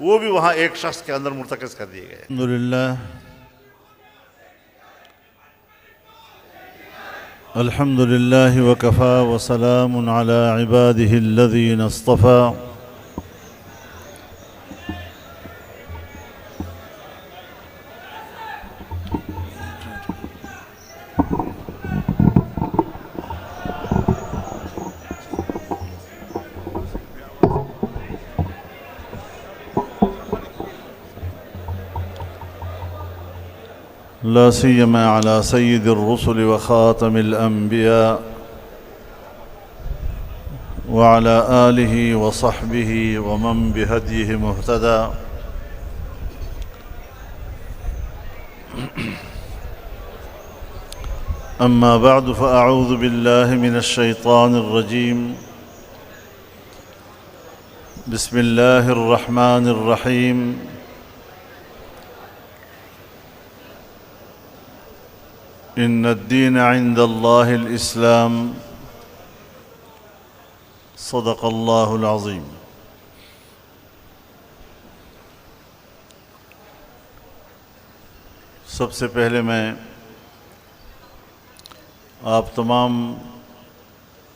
وہ بھی وہاں ایک شخص کے اندر مرتکز کر دیے گئے۔ الحمد لله وكفى وسلام على عباده الذين اصطفى لا سيما على سيد الرسل وخاتم الأنبياء وعلى آله وصحبه ومن بهديه مهتدى. أما بعد فأعوذ بالله من الشيطان الرجيم. بسم الله الرحمن الرحيم. إن الدين عند الله الإسلام. صدق الله العظيم. سب سے پہلے میں آپ تمام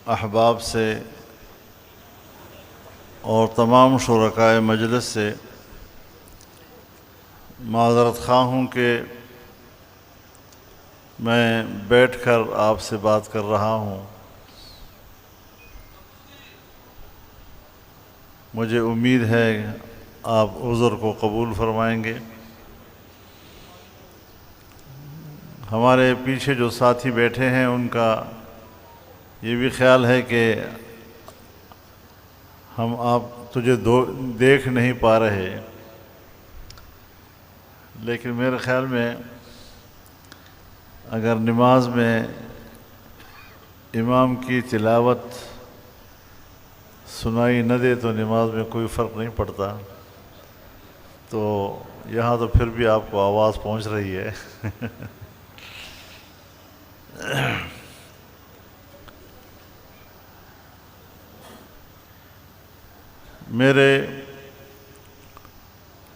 احباب سے اور تمام شرکائے مجلس سے معذرت خواہ ہوں کہ میں بیٹھ کر آپ سے بات کر رہا ہوں۔ مجھے امید ہے آپ عذر کو قبول فرمائیں گے۔ ہمارے پیچھے جو ساتھی بیٹھے ہیں ان کا یہ بھی خیال ہے کہ ہم تجھے دیکھ نہیں پا رہے، لیکن میرے خیال میں اگر نماز میں امام کی تلاوت سنائی نہ دے تو نماز میں کوئی فرق نہیں پڑتا، تو یہاں تو پھر بھی آپ کو آواز پہنچ رہی ہے۔ میرے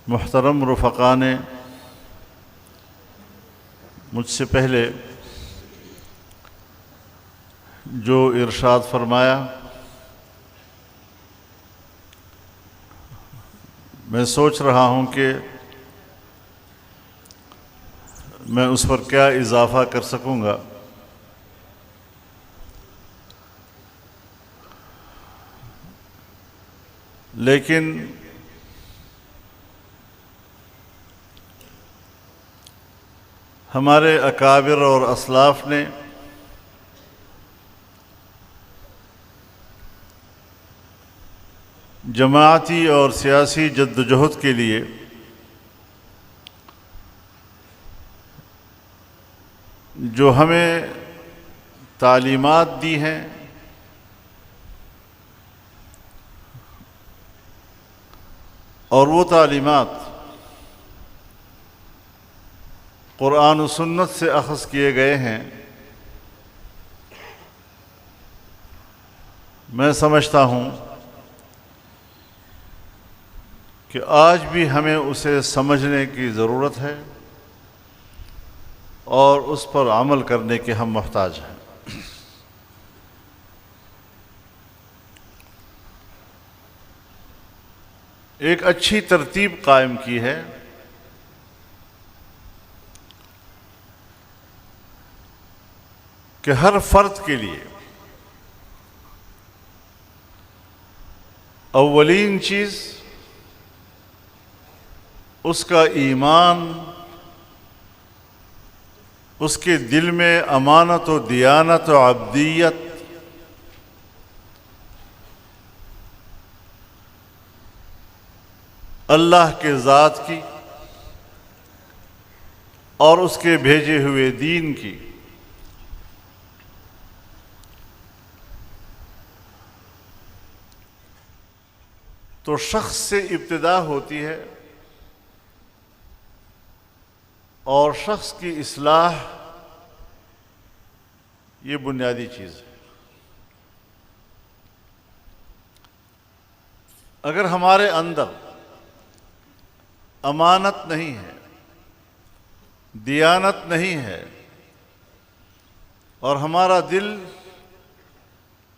محترم رفقا نے مجھ سے پہلے جو ارشاد فرمایا، میں سوچ رہا ہوں کہ میں اس پر کیا اضافہ کر سکوں گا۔ لیکن ہمارے اکابر اور اسلاف نے جماعتی اور سیاسی جدوجہد کے لیے جو ہمیں تعلیمات دی ہیں اور وہ تعلیمات قرآن و سنت سے اخذ کیے گئے ہیں، میں سمجھتا ہوں کہ آج بھی ہمیں اسے سمجھنے کی ضرورت ہے اور اس پر عمل کرنے کے ہم محتاج ہیں۔ ایک اچھی ترتیب قائم کی ہے کہ ہر فرد کے لیے اولین چیز اس کا ایمان، اس کے دل میں امانت و دیانت و عبدیت، اللہ کے ذات کی اور اس کے بھیجے ہوئے دین کی۔ تو شخص سے ابتدا ہوتی ہے اور شخص کی اصلاح یہ بنیادی چیز ہے۔ اگر ہمارے اندر امانت نہیں ہے، دیانت نہیں ہے، اور ہمارا دل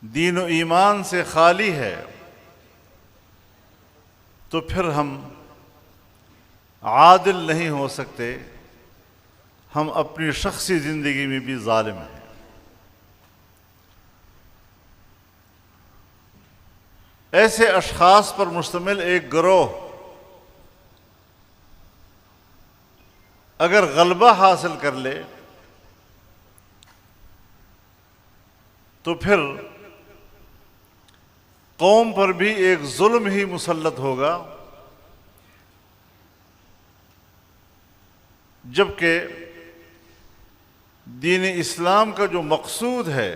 دین و ایمان سے خالی ہے، تو پھر ہم عادل نہیں ہو سکتے، ہم اپنی شخصی زندگی میں بھی ظالم ہیں۔ ایسے اشخاص پر مشتمل ایک گروہ اگر غلبہ حاصل کر لے تو پھر قوم پر بھی ایک ظلم ہی مسلط ہوگا، جبکہ دین اسلام کا جو مقصود ہے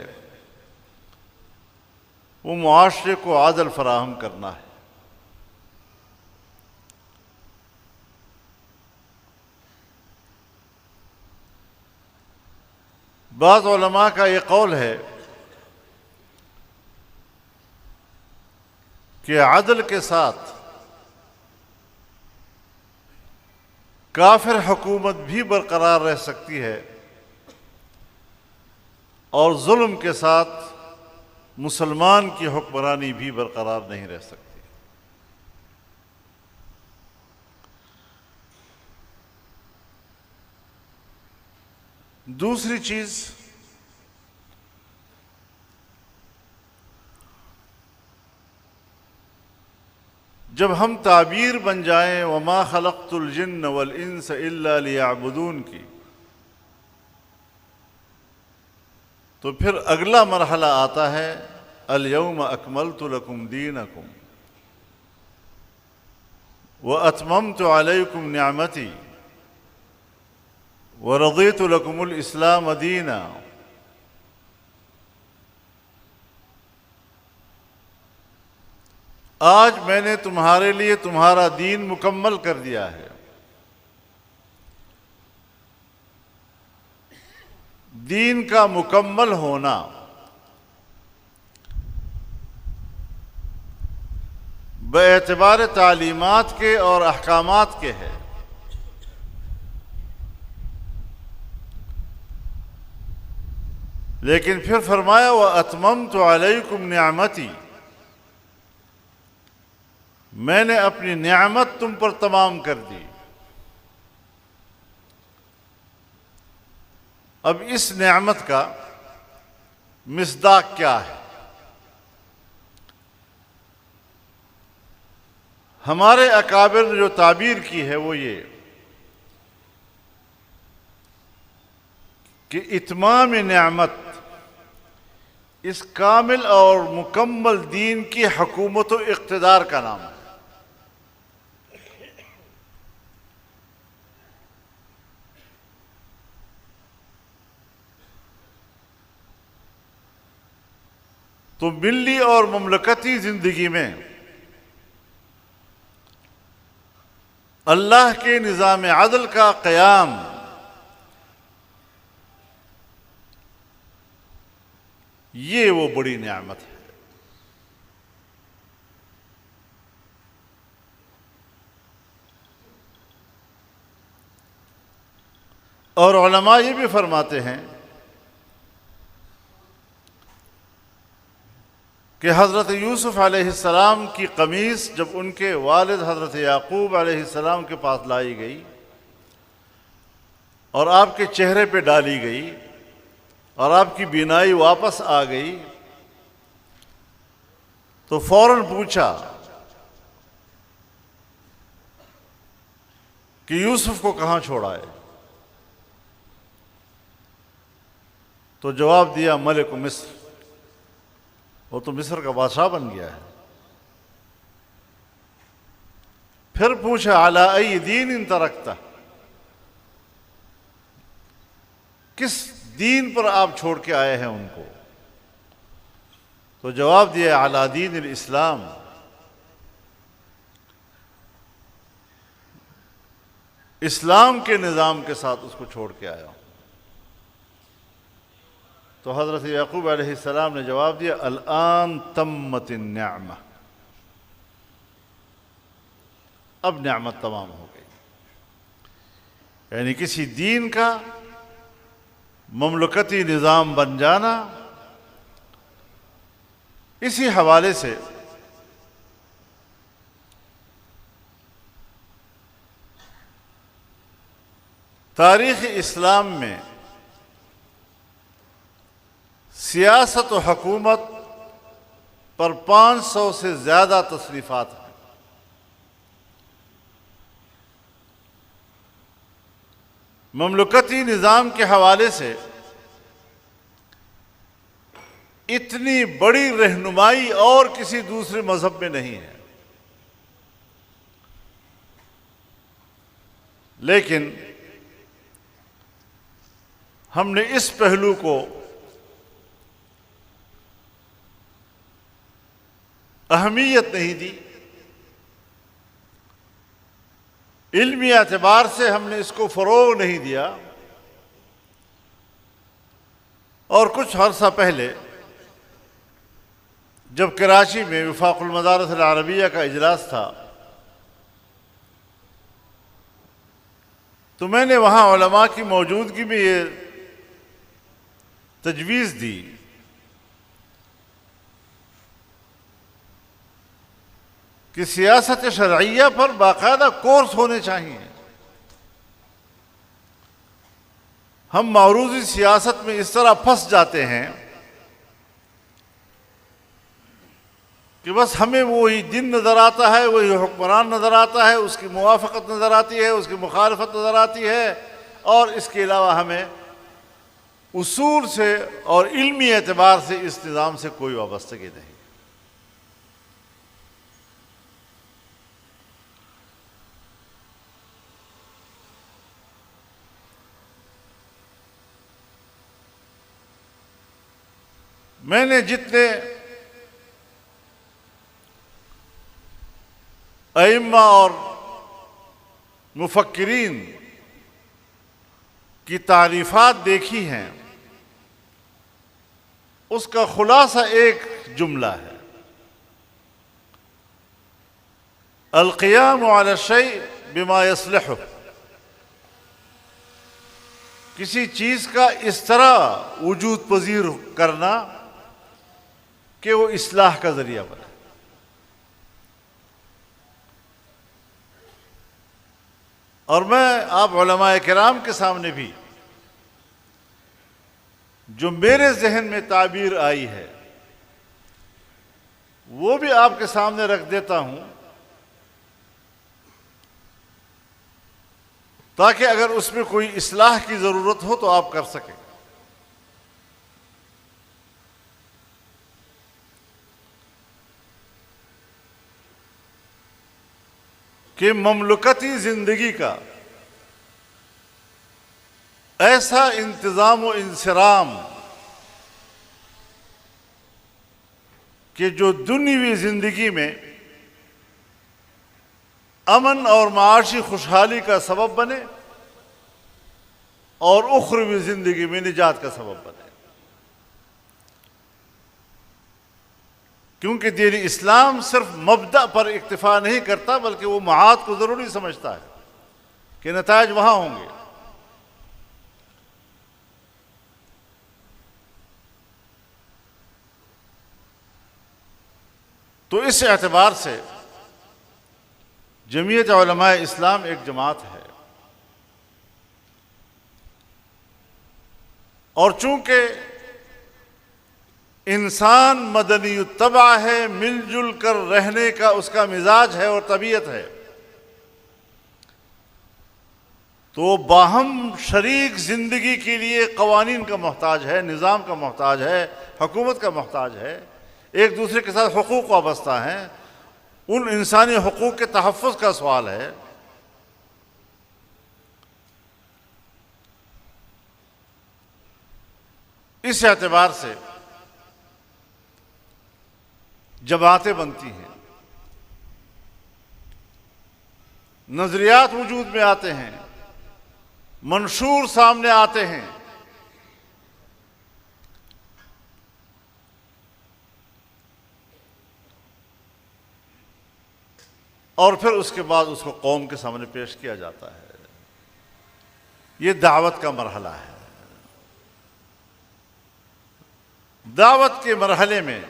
وہ معاشرے کو عدل فراہم کرنا ہے۔ بعض علماء کا یہ قول ہے کہ عدل کے ساتھ کافر حکومت بھی برقرار رہ سکتی ہے، اور ظلم کے ساتھ مسلمان کی حکمرانی بھی برقرار نہیں رہ سکتی۔ دوسری چیز، جب ہم تعبیر بن جائیں وما خلقت الجن والانس الا لیعبدون کی، تو پھر اگلا مرحلہ آتا ہے الیوم اکملت لکم دینکم واتممت علیکم نعمتی ورضیت لکم الاسلام دینا۔ آج میں نے تمہارے لیے تمہارا دین مکمل کر دیا ہے۔ دین کا مکمل ہونا باعتبار تعلیمات کے اور احکامات کے ہے، لیکن پھر فرمایا وَأَتْمَمْتُ عَلَيْكُمْ نِعْمَتِي، میں نے اپنی نعمت تم پر تمام کر دی۔ اب اس نعمت کا مصداق کیا ہے؟ ہمارے اکابر نے جو تعبیر کی ہے وہ یہ کہ اتمام نعمت اس کامل اور مکمل دین کی حکومت و اقتدار کا نام ہے۔ تو ملی اور مملکتی زندگی میں اللہ کے نظام عدل کا قیام یہ وہ بڑی نعمت ہے۔ اور علماء یہ بھی فرماتے ہیں کہ حضرت یوسف علیہ السلام کی قمیص جب ان کے والد حضرت یعقوب علیہ السلام کے پاس لائی گئی اور آپ کے چہرے پہ ڈالی گئی اور آپ کی بینائی واپس آ گئی تو فوراً پوچھا کہ یوسف کو کہاں چھوڑا ہے؟ تو جواب دیا ملک مصر، وہ تو مصر کا بادشاہ بن گیا ہے۔ پھر پوچھا علی ای دین ترکتہ، کس دین پر آپ چھوڑ کے آئے ہیں ان کو؟ تو جواب دیا علی دین الاسلام، اسلام کے نظام کے ساتھ اس کو چھوڑ کے آیا ہوں۔ تو حضرت یعقوب علیہ السلام نے جواب دیا الآن تمت النعمہ، اب نعمت تمام ہو گئی۔ یعنی کسی دین کا مملکتی نظام بن جانا، اسی حوالے سے تاریخ اسلام میں سیاست و حکومت پر 500 سے زیادہ تصنیفات ہیں۔ مملکتی نظام کے حوالے سے اتنی بڑی رہنمائی اور کسی دوسرے مذہب میں نہیں ہے، لیکن ہم نے اس پہلو کو اہمیت نہیں دی، علمی اعتبار سے ہم نے اس کو فروغ نہیں دیا، اور کچھ عرصہ پہلے جب کراچی میں وفاق المدارس العربیہ کا اجلاس تھا تو میں نے وہاں علماء کی موجودگی میں یہ تجویز دی کہ سیاست شرعیہ پر باقاعدہ کورس ہونے چاہیے۔ ہم معروضی سیاست میں اس طرح پھنس جاتے ہیں کہ بس ہمیں وہی دن نظر آتا ہے، وہی حکمران نظر آتا ہے، اس کی موافقت نظر آتی ہے، اس کی مخالفت نظر آتی ہے، اور اس کے علاوہ ہمیں اصول سے اور علمی اعتبار سے اس نظام سے کوئی وابستگی نہیں۔ میں نے جتنے ائمہ اور مفکرین کی تعریفات دیکھی ہیں، اس کا خلاصہ ایک جملہ ہے: القیام علی الشیء بما یصلحہ۔ کسی چیز کا اس طرح وجود پذیر کرنا کہ وہ اصلاح کا ذریعہ بنے۔ اور میں آپ علماء کرام کے سامنے بھی جو میرے ذہن میں تعبیر آئی ہے وہ بھی آپ کے سامنے رکھ دیتا ہوں، تاکہ اگر اس میں کوئی اصلاح کی ضرورت ہو تو آپ کر سکیں۔ کہ مملکتی زندگی کا ایسا انتظام و انصرام کہ جو دنیوی زندگی میں امن اور معاشی خوشحالی کا سبب بنے اور اخروی زندگی میں نجات کا سبب بنے، کیونکہ دین اسلام صرف مبدأ پر اکتفا نہیں کرتا بلکہ وہ معاد کو ضروری سمجھتا ہے کہ نتائج وہاں ہوں گے۔ تو اس اعتبار سے جمعیت علماء اسلام ایک جماعت ہے، اور چونکہ انسان مدنی الطبع ہے، مل جل کر رہنے کا اس کا مزاج ہے اور طبیعت ہے، تو باہم شریک زندگی کے لیے قوانین کا محتاج ہے، نظام کا محتاج ہے، حکومت کا محتاج ہے، ایک دوسرے کے ساتھ حقوق وابستہ ہیں، ان انسانی حقوق کے تحفظ کا سوال ہے۔ اس اعتبار سے جماعتیں بنتی ہیں، نظریات وجود میں آتے ہیں، منشور سامنے آتے ہیں، اور پھر اس کے بعد اس کو قوم کے سامنے پیش کیا جاتا ہے۔ یہ دعوت کا مرحلہ ہے۔ دعوت کے مرحلے میں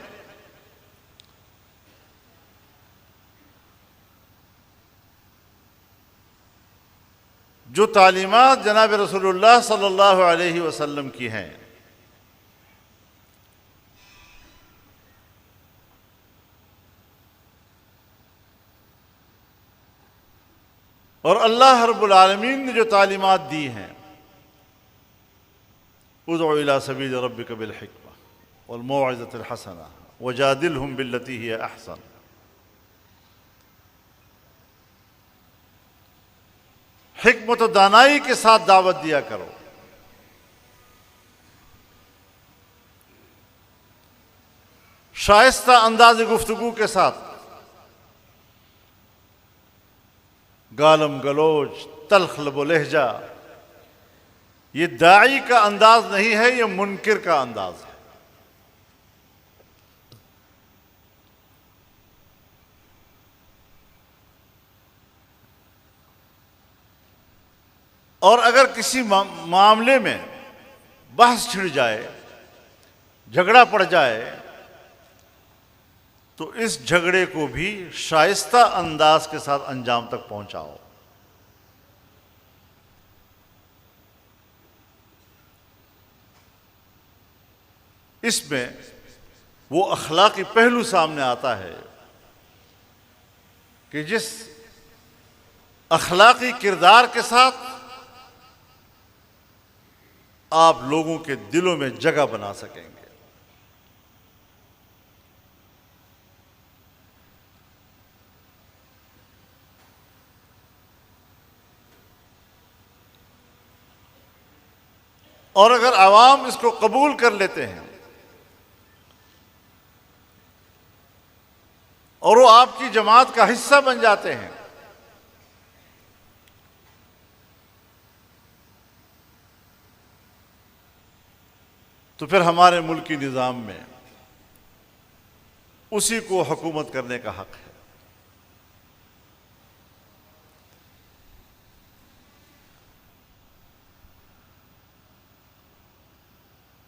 جو تعلیمات جناب رسول اللہ صلی اللہ علیہ وسلم کی ہیں، اور اللہ رب العالمین نے جو تعلیمات دی ہیں، ادع الی سبیل ربک بالحکمہ والموعظۃ الحسنہ وجادلہم باللتی ہی احسن، حکمت و دانائی کے ساتھ دعوت دیا کرو، شائستہ انداز گفتگو کے ساتھ، گالم گلوچ، تلخ لب و لہجہ، یہ داعی کا انداز نہیں ہے، یہ منکر کا انداز ہے۔ اور اگر کسی معاملے میں بحث چھڑ جائے، جھگڑا پڑ جائے، تو اس جھگڑے کو بھی شائستہ انداز کے ساتھ انجام تک پہنچاؤ۔ اس میں وہ اخلاقی پہلو سامنے آتا ہے کہ جس اخلاقی کردار کے ساتھ آپ لوگوں کے دلوں میں جگہ بنا سکیں گے۔ اور اگر عوام اس کو قبول کر لیتے ہیں اور وہ آپ کی جماعت کا حصہ بن جاتے ہیں، تو پھر ہمارے ملکی نظام میں اسی کو حکومت کرنے کا حق ہے۔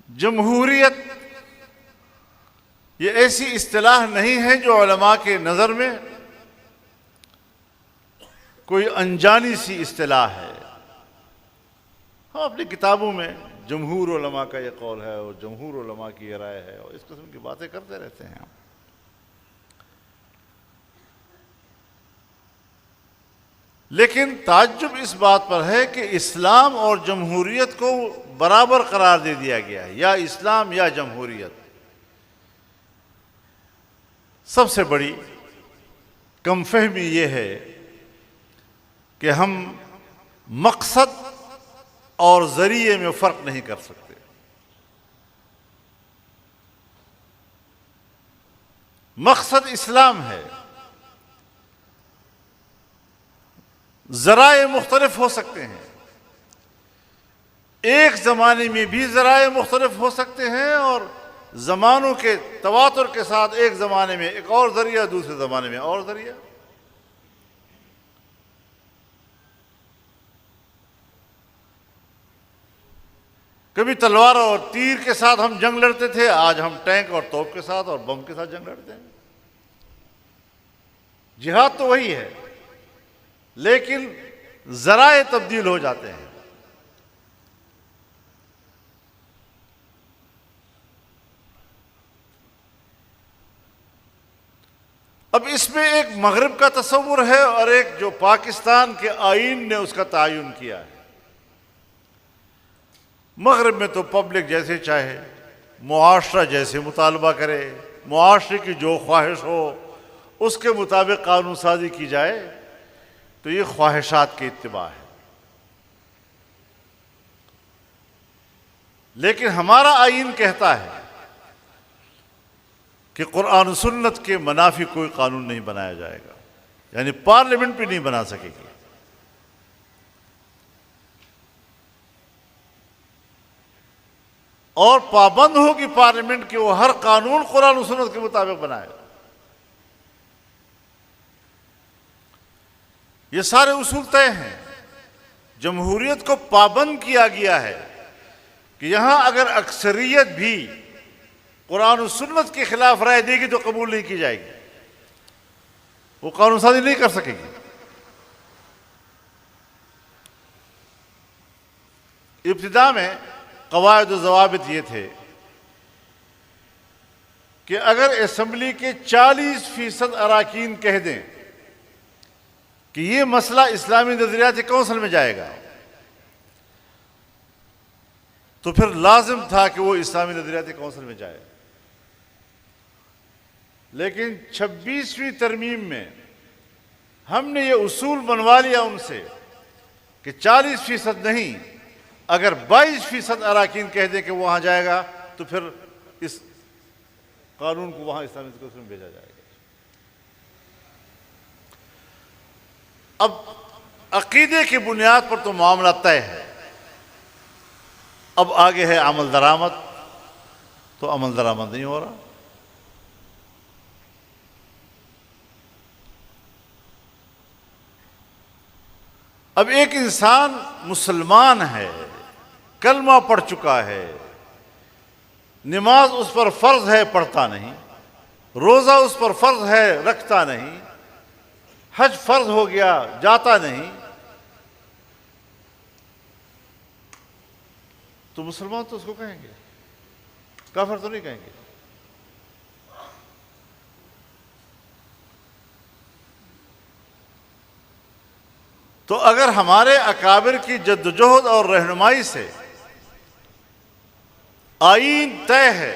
جمہوریت یہ ایسی اصطلاح نہیں ہے جو علماء کے نظر میں کوئی انجانی سی اصطلاح ہے۔ ہم اپنی کتابوں میں جمہور علماء کا یہ قول ہے اور جمہور علماء کی یہ رائے ہے اور اس قسم کی باتیں کرتے رہتے ہیں۔ لیکن تعجب اس بات پر ہے کہ اسلام اور جمہوریت کو برابر قرار دے دیا گیا ہے، یا اسلام یا جمہوریت۔ سب سے بڑی کم فہمی یہ ہے کہ ہم مقصد اور ذریعے میں فرق نہیں کر سکتے۔ مقصد اسلام ہے، ذرائع مختلف ہو سکتے ہیں، ایک زمانے میں بھی ذرائع مختلف ہو سکتے ہیں، اور زمانوں کے تواتر کے ساتھ ایک زمانے میں ایک اور ذریعہ، دوسرے زمانے میں اور ذریعہ۔ کبھی تلوار اور تیر کے ساتھ ہم جنگ لڑتے تھے، آج ہم ٹینک اور توپ کے ساتھ اور بم کے ساتھ جنگ لڑتے ہیں۔ جہاد تو وہی ہے، لیکن ذرائع تبدیل ہو جاتے ہیں۔ اب اس میں ایک مغرب کا تصور ہے اور ایک جو پاکستان کے آئین نے اس کا تعین کیا ہے۔ مغرب میں تو پبلک جیسے چاہے، معاشرہ جیسے مطالبہ کرے، معاشرے کی جو خواہش ہو اس کے مطابق قانون سازی کی جائے، تو یہ خواہشات کی اتباع ہے۔ لیکن ہمارا آئین کہتا ہے کہ قرآن و سنت کے منافی کوئی قانون نہیں بنایا جائے گا، یعنی پارلیمنٹ بھی نہیں بنا سکے گی۔ اور پابند ہوگی پارلیمنٹ کہ وہ ہر قانون قرآن و سنت کے مطابق بنائے۔ یہ سارے اصول طے ہیں۔ جمہوریت کو پابند کیا گیا ہے کہ یہاں اگر اکثریت بھی قرآن و سنت کے خلاف رائے دے گی تو قبول نہیں کی جائے گی، وہ قانون سازی نہیں کر سکے گی۔ ابتدا میں قواعد و ضوابط یہ تھے کہ اگر اسمبلی کے 40% اراکین کہہ دیں کہ یہ مسئلہ اسلامی نظریاتی کونسل میں جائے گا تو پھر لازم تھا کہ وہ اسلامی نظریاتی کونسل میں جائے۔ لیکن 26ویں ترمیم میں ہم نے یہ اصول بنوا لیا ان سے کہ 40% نہیں، اگر 22% اراکین کہہ دیں کہ وہاں جائے گا تو پھر اس قانون کو وہاں اسلامی کونسل میں بھیجا جائے گا۔ اب عقیدے کی بنیاد پر تو معاملہ طے ہے، اب آگے ہے عمل درآمد، تو عمل درآمد نہیں ہو رہا۔ اب ایک انسان مسلمان ہے، کلمہ پڑھ چکا ہے، نماز اس پر فرض ہے پڑھتا نہیں، روزہ اس پر فرض ہے رکھتا نہیں، حج فرض ہو گیا جاتا نہیں، تو مسلمان تو اس کو کہیں گے، کافر تو نہیں کہیں گے۔ تو اگر ہمارے اکابر کی جدوجہد اور رہنمائی سے آئین طے ہے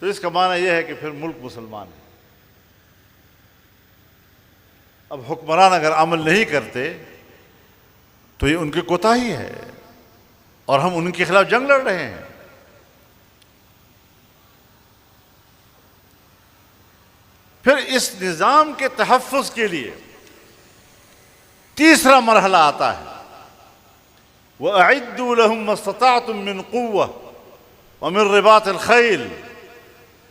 تو اس کا معنی یہ ہے کہ پھر ملک مسلمان ہے۔ اب حکمران اگر عمل نہیں کرتے تو یہ ان کی کوتاہی ہے اور ہم ان کے خلاف جنگ لڑ رہے ہیں۔ پھر اس نظام کے تحفظ کے لیے تیسرا مرحلہ آتا ہے، وَأَعِدُّوا لَهُم مَّا اسْتَطَعْتُم مِّن قُوَّةٍ وَمِن رِّبَاطِ الْخَيْلِ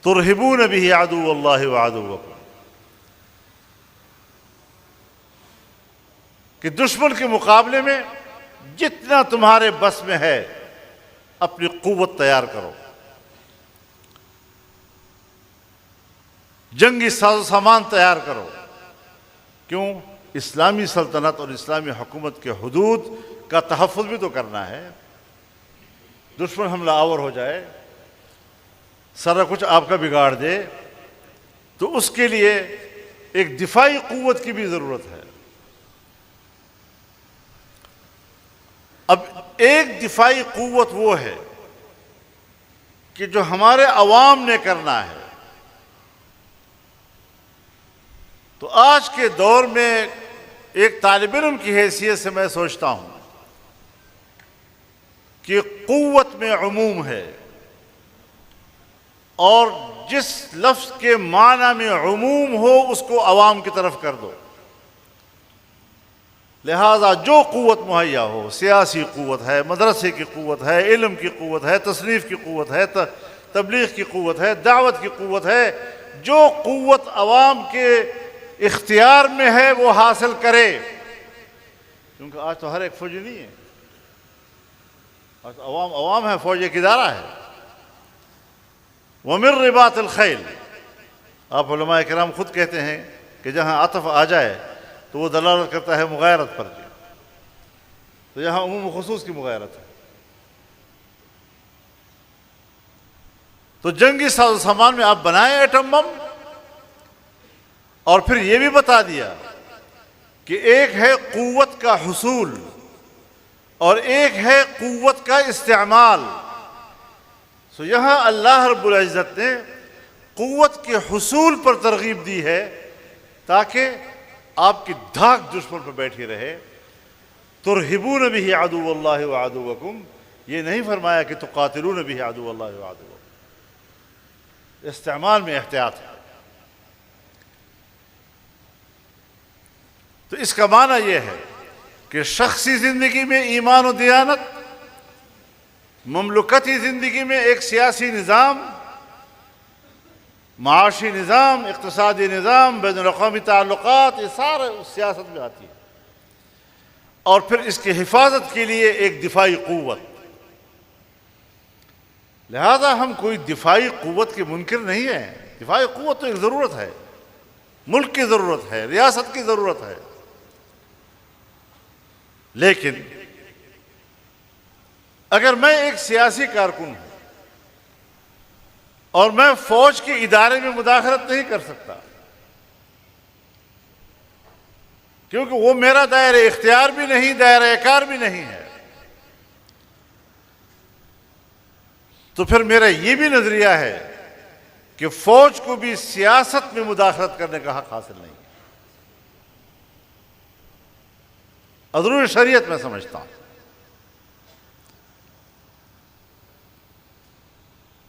تُرْهِبُونَ بِهِ عَدُوَّ اللَّهِ وَعَدُوَّكُمْ، کہ دشمن کے مقابلے میں جتنا تمہارے بس میں ہے اپنی قوت تیار کرو، جنگی ساز و سامان تیار کرو۔ کیوں؟ اسلامی سلطنت اور اسلامی حکومت کے حدود کا تحفظ بھی تو کرنا ہے۔ دشمن حملہ آور ہو جائے، سارا کچھ آپ کا بگاڑ دے، تو اس کے لیے ایک دفاعی قوت کی بھی ضرورت ہے۔ اب ایک دفاعی قوت وہ ہے کہ جو ہمارے عوام نے کرنا ہے۔ تو آج کے دور میں ایک طالب علم کی حیثیت سے میں سوچتا ہوں کہ قوت میں عموم ہے، اور جس لفظ کے معنی میں عموم ہو اس کو عوام کی طرف کر دو۔ لہذا جو قوت مہیا ہو، سیاسی قوت ہے، مدرسے کی قوت ہے، علم کی قوت ہے، تصنیف کی قوت ہے، تبلیغ کی قوت ہے، دعوت کی قوت ہے، جو قوت عوام کے اختیار میں ہے وہ حاصل کرے۔ کیونکہ آج تو ہر ایک فوجی نہیں ہے، آج تو عوام ہے، فوج ایک ادارہ ہے۔ وَمِن رِّبَاطِ الْخَيْلِ، آپ علماء کرام خود کہتے ہیں کہ جہاں عطف آ جائے تو وہ دلالت کرتا ہے مغایرت پر، تو یہاں عموم و خصوص کی مغایرت ہے۔ تو جنگی ساز و سامان میں آپ بنائیں ایٹم بم، اور پھر یہ بھی بتا دیا کہ ایک ہے قوت کا حصول اور ایک ہے قوت کا استعمال۔ سو یہاں اللہ رب العزت نے قوت کے حصول پر ترغیب دی ہے تاکہ آپ کی دھاک دشمن پر بیٹھی رہے۔ ترہبون بہ عدو اللہ وعدوکم، یہ نہیں فرمایا کہ تقاتلون بہ عدو اللہ وعدوکم، استعمال میں احتیاط ہے۔ تو اس کا معنی یہ ہے کہ شخصی زندگی میں ایمان و دیانت، مملکتی زندگی میں ایک سیاسی نظام، معاشی نظام، اقتصادی نظام، بین الاقوامی تعلقات، یہ سارے سیاست میں آتی ہے۔ اور پھر اس کی حفاظت کے لیے ایک دفاعی قوت. لہذا ہم کوئی دفاعی قوت کے منکر نہیں ہیں. دفاعی قوت تو ایک ضرورت ہے، ملک کی ضرورت ہے، ریاست کی ضرورت ہے. لیکن اگر میں ایک سیاسی کارکن ہوں اور میں فوج کے ادارے میں مداخلت نہیں کر سکتا، کیونکہ وہ میرا دائرہ اختیار بھی نہیں، دائرہ کار بھی نہیں ہے، تو پھر میرا یہ بھی نظریہ ہے کہ فوج کو بھی سیاست میں مداخلت کرنے کا حق حاصل نہیں ہے. عدول شریعت میں سمجھتا ہوں.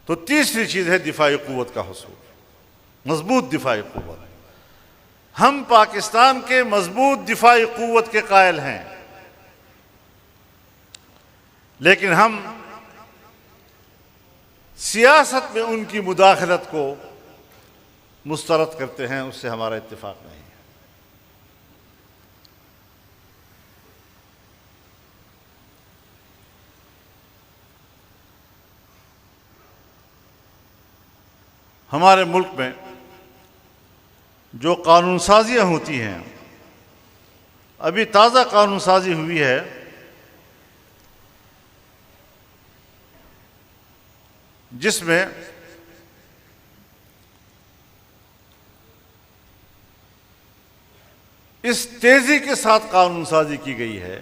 تو تیسری چیز ہے دفاعی قوت کا حصول، مضبوط دفاعی قوت. ہم پاکستان کے مضبوط دفاعی قوت کے قائل ہیں، لیکن ہم سیاست میں ان کی مداخلت کو مسترد کرتے ہیں، اس سے ہمارا اتفاق نہیں ہے. ہمارے ملک میں جو قانون سازیاں ہوتی ہیں، ابھی تازہ قانون سازی ہوئی ہے جس میں اس تیزی کے ساتھ قانون سازی کی گئی ہے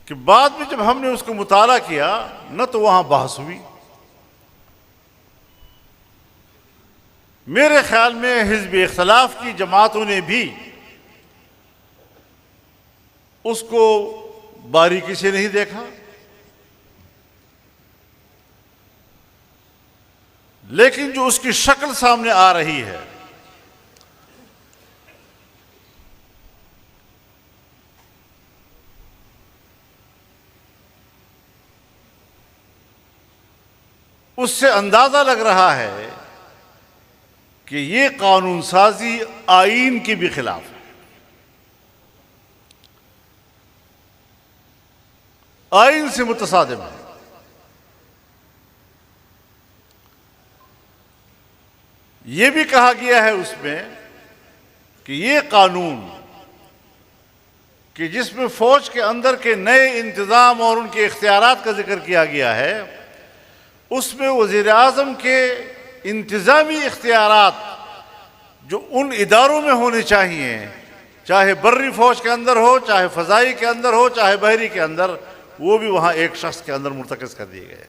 کہ بعد میں جب ہم نے اس کو مطالعہ کیا نہ تو وہاں بحث ہوئی. میرے خیال میں حزب اختلاف کی جماعتوں نے بھی اس کو باریکی سے نہیں دیکھا، لیکن جو اس کی شکل سامنے آ رہی ہے اس سے اندازہ لگ رہا ہے کہ یہ قانون سازی آئین کے بھی خلاف ہے. آئین سے متصادم ہے. یہ بھی کہا گیا ہے اس میں کہ یہ قانون کہ جس میں فوج کے اندر کے نئے انتظام اور ان کے اختیارات کا ذکر کیا گیا ہے، اس میں وزیر اعظم کے انتظامی اختیارات جو ان اداروں میں ہونے چاہیے، چاہے بری فوج کے اندر ہو، چاہے فضائی کے اندر ہو، چاہے بحری کے اندر، وہ بھی وہاں ایک شخص کے اندر مرتکز کر دیے گئے.